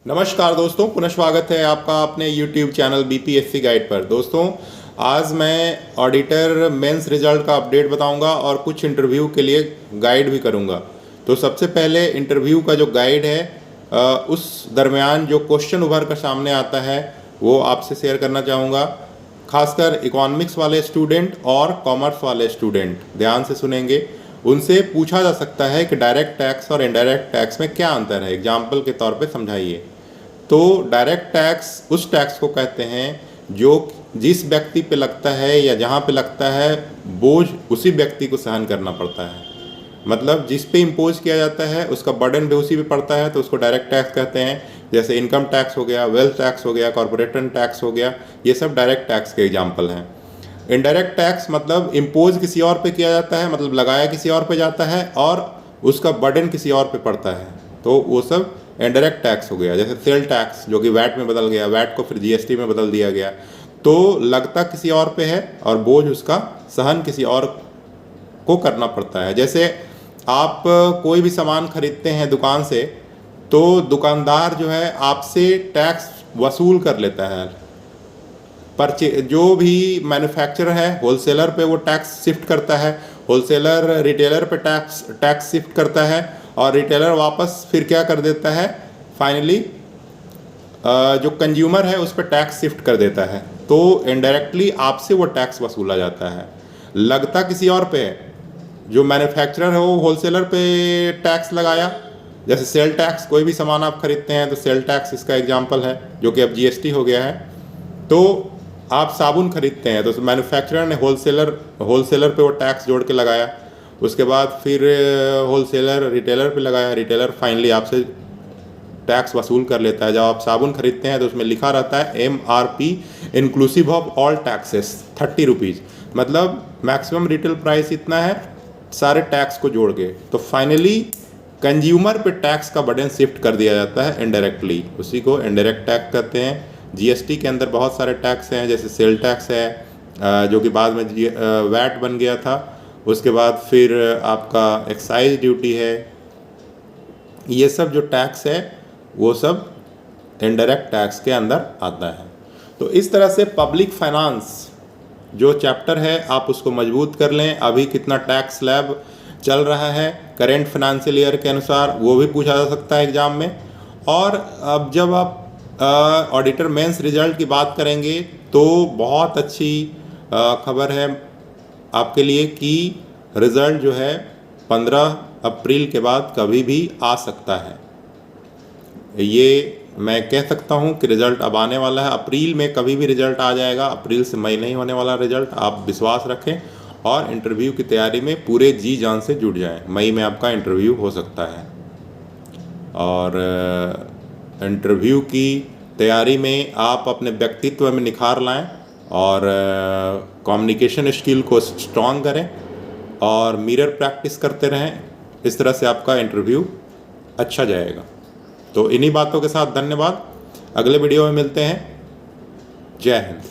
नमस्कार दोस्तों, पुनः स्वागत है आपका अपने YouTube चैनल बीपीएससी गाइड पर। दोस्तों, आज मैं ऑडिटर मेंस रिजल्ट का अपडेट बताऊंगा और कुछ इंटरव्यू के लिए गाइड भी करूंगा। तो सबसे पहले इंटरव्यू का जो गाइड है उस दरमियान जो क्वेश्चन उभर कर सामने आता है वो आपसे शेयर करना चाहूँगा। खासकर इकोनॉमिक्स वाले स्टूडेंट और कॉमर्स वाले स्टूडेंट ध्यान से सुनेंगे। उनसे पूछा जा सकता है कि डायरेक्ट टैक्स और इनडायरेक्ट टैक्स में क्या अंतर है, एग्जाम्पल के तौर पे समझाइए। तो डायरेक्ट टैक्स उस टैक्स को कहते हैं जो जिस व्यक्ति पे लगता है या जहाँ पे लगता है बोझ उसी व्यक्ति को सहन करना पड़ता है। मतलब जिस पे इम्पोज किया जाता है उसका बर्डन भी उसी पे पड़ता है, तो उसको डायरेक्ट टैक्स कहते हैं। जैसे इनकम टैक्स हो गया, वेल्थ टैक्स हो गया, कॉर्पोरेशन टैक्स हो गया, ये सब डायरेक्ट टैक्स के एग्जाम्पल हैं। इनडायरेक्ट टैक्स मतलब इम्पोज किसी और पे किया जाता है, मतलब लगाया किसी और पे जाता है और उसका बर्डन किसी और पे पड़ता है, तो वो सब इनडायरेक्ट टैक्स हो गया। जैसे सेल टैक्स जो कि वैट में बदल गया, वैट को फिर जीएसटी में बदल दिया गया, तो लगता किसी और पे है और बोझ उसका सहन किसी और को करना पड़ता है। जैसे आप कोई भी सामान खरीदते हैं दुकान से, तो दुकानदार जो है आपसे टैक्स वसूल कर लेता है। जो भी मैन्युफैक्चरर है होलसेलर पे वो टैक्स शिफ्ट करता है, होलसेलर रिटेलर पे टैक्स शिफ्ट करता है और रिटेलर वापस फिर क्या कर देता है, फाइनली जो कंज्यूमर है उस पर टैक्स शिफ्ट कर देता है। तो इनडायरेक्टली आपसे वो टैक्स वसूला जाता है। लगता किसी और पे है, जो मैन्युफैक्चरर है वो होलसेलर पे टैक्स लगाया। जैसे सेल टैक्स, कोई भी सामान आप खरीदते हैं तो सेल टैक्स इसका एग्जाम्पल है, जो कि अब जीएसटी हो गया है। तो आप साबुन खरीदते हैं तो मैन्युफैक्चरर ने होलसेलर पे वो टैक्स जोड़ के लगाया, उसके बाद फिर होलसेलर रिटेलर पे लगाया, रिटेलर फाइनली आपसे टैक्स वसूल कर लेता है। जब आप साबुन खरीदते हैं तो उसमें लिखा रहता है MRP inclusive of all taxes 30 rupees, मतलब मैक्सिमम रिटेल प्राइस इतना है सारे टैक्स को जोड़ के। तो फाइनली कंज्यूमर पे टैक्स का बर्डन शिफ्ट कर दिया जाता है इनडायरेक्टली, उसी को इनडायरेक्ट टैक्स कहते हैं। जीएसटी के अंदर बहुत सारे टैक्स हैं, जैसे सेल टैक्स है जो कि बाद में वैट बन गया था, उसके बाद फिर आपका एक्साइज ड्यूटी है। ये सब जो टैक्स है वो सब इनडायरेक्ट टैक्स के अंदर आता है। तो इस तरह से पब्लिक फाइनेंस जो चैप्टर है आप उसको मजबूत कर लें। अभी कितना टैक्स स्लैब चल रहा है करेंट फाइनेंशियल ईयर के अनुसार, वो भी पूछा जा सकता है एग्ज़ाम में। और अब जब आप ऑडिटर मेंस रिजल्ट की बात करेंगे तो बहुत अच्छी खबर है आपके लिए कि रिज़ल्ट जो है 15 अप्रैल के बाद कभी भी आ सकता है। ये मैं कह सकता हूँ कि रिज़ल्ट अब आने वाला है। अप्रैल में कभी भी रिज़ल्ट आ जाएगा, अप्रैल से मई नहीं होने वाला रिज़ल्ट। आप विश्वास रखें और इंटरव्यू की तैयारी में पूरे जी जान से जुट जाएं। मई में आपका इंटरव्यू हो सकता है और इंटरव्यू की तैयारी में आप अपने व्यक्तित्व में निखार लाएं और कम्युनिकेशन स्किल को स्ट्रॉन्ग करें और मिरर प्रैक्टिस करते रहें। इस तरह से आपका इंटरव्यू अच्छा जाएगा। तो इन्हीं बातों के साथ धन्यवाद। अगले वीडियो में मिलते हैं। जय हिंद।